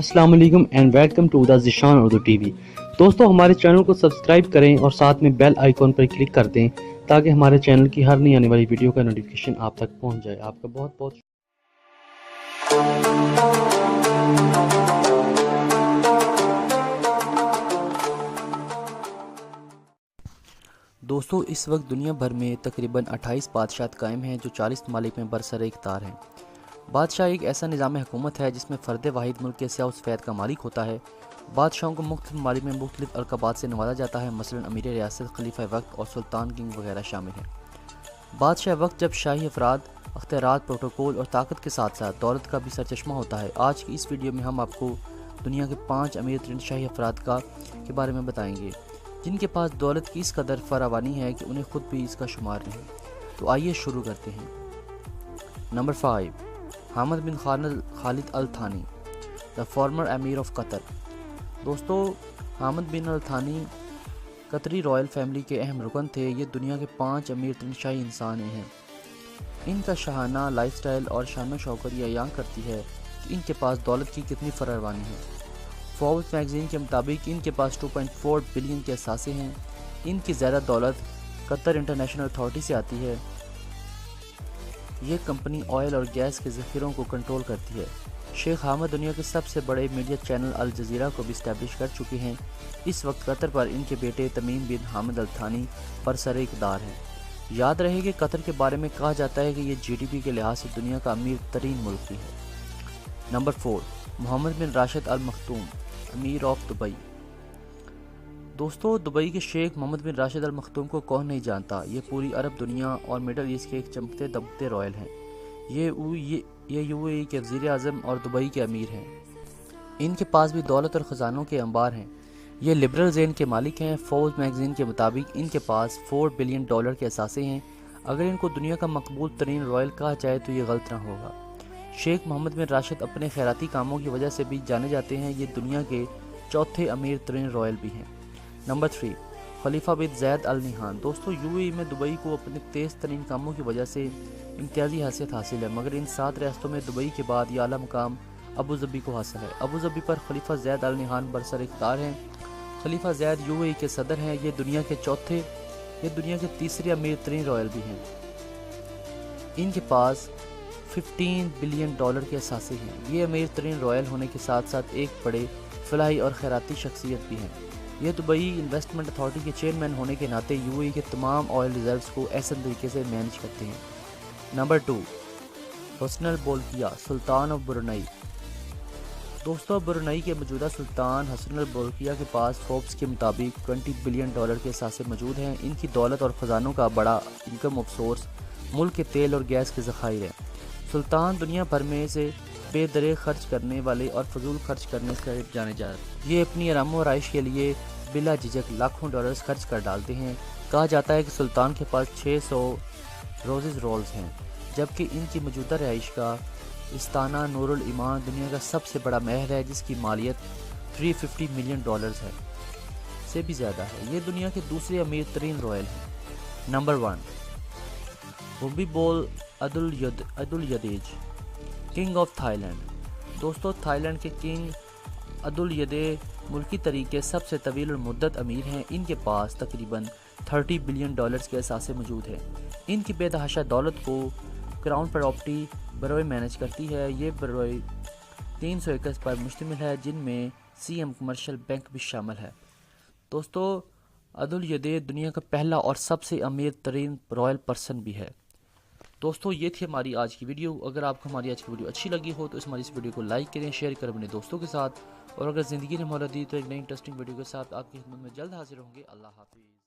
السلام علیکم and welcome to the Zeeshan Urdu TV. دوستو ہمارے چینل کو سبسکرائب کریں اور ساتھ میں بیل آئیکن پر کلک کر دیں تاکہ ہمارے چینل کی ہر نئی آنے والی ویڈیو کا نوٹیفیکیشن آپ تک پہنچ جائے۔ آپ کا بہت بہت دوستو اس وقت دنیا بھر میں تقریباً 28 بادشاہت قائم ہیں جو 40 ممالک میں برسر اختیار ہیں۔ بادشاہ ایک ایسا نظام حکومت ہے جس میں فرد واحد ملک کے سیاہ و سفید کا مالک ہوتا ہے۔ بادشاہوں کو مختلف ممالک میں مختلف القابات سے نوازا جاتا ہے، مثلاً امیر ریاست، خلیفہ وقت اور سلطان کنگ وغیرہ شامل ہیں۔ بادشاہ وقت جب شاہی افراد، اختیارات، پروٹوکول اور طاقت کے ساتھ ساتھ دولت کا بھی سرچشمہ ہوتا ہے۔ آج کی اس ویڈیو میں ہم آپ کو دنیا کے 5 امیر ترین شاہی افراد کے بارے میں بتائیں گے جن کے پاس دولت کی اس قدر فراوانی ہے کہ انہیں خود بھی اس کا شمار نہیں۔ تو آئیے شروع کرتے ہیں۔ نمبر 5، حامد بن خالد ال ثانی، the former Amir of Qatar. دوستو حامد بن ال ثانی قطری رائل فیملی کے اہم رکن تھے۔ یہ دنیا کے 5 امیر ترین شاہی انسان ہیں۔ ان کا شاہانہ لائف سٹائل اور شان و شوکت یہ بیان کرتی ہے کہ ان کے پاس دولت کی کتنی فراوانی ہے۔ فوربس میگزین کے مطابق ان کے پاس 2.4 بلین کے اثاثے ہیں۔ ان کی زیادہ دولت قطر انٹرنیشنل اتھارٹی سے آتی ہے۔ یہ کمپنی آئل اور گیس کے ذخیروں کو کنٹرول کرتی ہے۔ شیخ حامد دنیا کے سب سے بڑے میڈیا چینل الجزیرہ کو بھی اسٹیبلش کر چکے ہیں۔ اس وقت قطر پر ان کے بیٹے تمیم بن حامد ال ثانی برسر اقتدار ہیں۔ یاد رہے کہ قطر کے بارے میں کہا جاتا ہے کہ یہ جی ڈی پی کے لحاظ سے دنیا کا امیر ترین ملک بھی ہے۔ نمبر 4، محمد بن راشد ال مختوم، امیر آف دبئی۔ دوستو دبئی کے شیخ محمد بن راشد ال مختوم کو کون نہیں جانتا۔ یہ پوری عرب دنیا اور مڈل ایسٹ کے ایک چمکتے دمکتے رائل ہیں۔ یہ یو اے ای کے وزیر اعظم اور دبئی کے امیر ہیں۔ ان کے پاس بھی دولت اور خزانوں کے انبار ہیں۔ یہ لبرل ذہن کے مالک ہیں۔ فوربس میگزین کے مطابق ان کے پاس $4 بلین کے اثاثے ہیں۔ اگر ان کو دنیا کا مقبول ترین رائل کہا جائے تو یہ غلط نہ ہوگا۔ شیخ محمد بن راشد اپنے خیراتی کاموں کی وجہ سے بھی جانے جاتے ہیں۔ یہ دنیا کے 4تھے امیر ترین رائل بھی ہیں۔ نمبر 3، خلیفہ بن زید ال نہیان۔ دوستو یو اے ای میں دبئی کو اپنے تیز ترین کاموں کی وجہ سے امتیازی حیثیت حاصل ہے، مگر ان 7 ریاستوں میں دبئی کے بعد یہ اعلیٰ مقام ابو ظبی کو حاصل ہے۔ ابو ظبی پر خلیفہ زید ال نہیان برسر اقتدار ہیں۔ خلیفہ زید یو اے ای کے صدر ہیں۔ یہ دنیا کے تیسرے امیر ترین رائل بھی ہیں۔ ان کے پاس $15 بلین کے اثاثے ہیں۔ یہ امیر ترین رائل ہونے کے ساتھ ساتھ ایک بڑے فلاحی اور خیراتی شخصیت بھی ہیں۔ یہ دبئی انویسٹمنٹ اتھارٹی کے چیئرمین ہونے کے ناطے یو اے ای کے تمام آئل ریزروز کو احسن طریقے سے مینج کرتے ہیں۔ نمبر 2، حسن البولکیہ، سلطان آف برونائی۔ دوستو برونائی کے موجودہ سلطان حسن البولکیہ کے پاس فوربس کے مطابق $20 بلین کے اثاثے موجود ہیں۔ ان کی دولت اور خزانوں کا بڑا انکم آف سورس ملک کے تیل اور گیس کے ذخائر ہیں۔ سلطان دنیا بھر میں سے بے درے خرچ کرنے والے اور فضول خرچ کرنے سے جانے جاتے ہیں۔ یہ اپنی آرام و رہائش کے لیے بلا جھجک لاکھوں ڈالرز خرچ کر ڈالتے ہیں۔ کہا جاتا ہے کہ سلطان کے پاس 600 روزز رولز ہیں، جبکہ ان کی موجودہ رہائش کا استانہ نور الایمان دنیا کا سب سے بڑا محل ہے جس کی مالیت $350 ملین ہے سے بھی زیادہ ہے۔ یہ دنیا کے دوسرے امیر ترین رائل ہیں۔ نمبر 1، بوبی بول عدلیدیج، کنگ آف تھائی لینڈ۔ دوستو تھائی لینڈ کے کنگ عدلیدے ملکی طریقے سب سے طویل المدت امیر ہیں۔ ان کے پاس تقریباً $30 بلین کے اثاثے موجود ہیں۔ ان کی بے تحاشا دولت کو کراؤن پراپرٹی بروئے مینج کرتی ہے۔ یہ بروئے 300 ایکڑ پر مشتمل ہے جن میں سی ایم کمرشل بینک بھی شامل ہے۔ دوستو عدلیدے دنیا کا پہلا اور سب سے امیر ترین رائل پرسن بھی ہے۔ دوستو یہ تھی ہماری آج کی ویڈیو۔ اگر آپ کو ہماری آج کی ویڈیو اچھی لگی ہو تو ہماری اس ویڈیو کو لائک کریں، شیئر کریں اپنے دوستوں کے ساتھ، اور اگر زندگی نے مہلت دی تو ایک نئی انٹرسٹنگ ویڈیو کے ساتھ آپ کی خدمت میں جلد حاضر ہوں گے۔ اللہ حافظ۔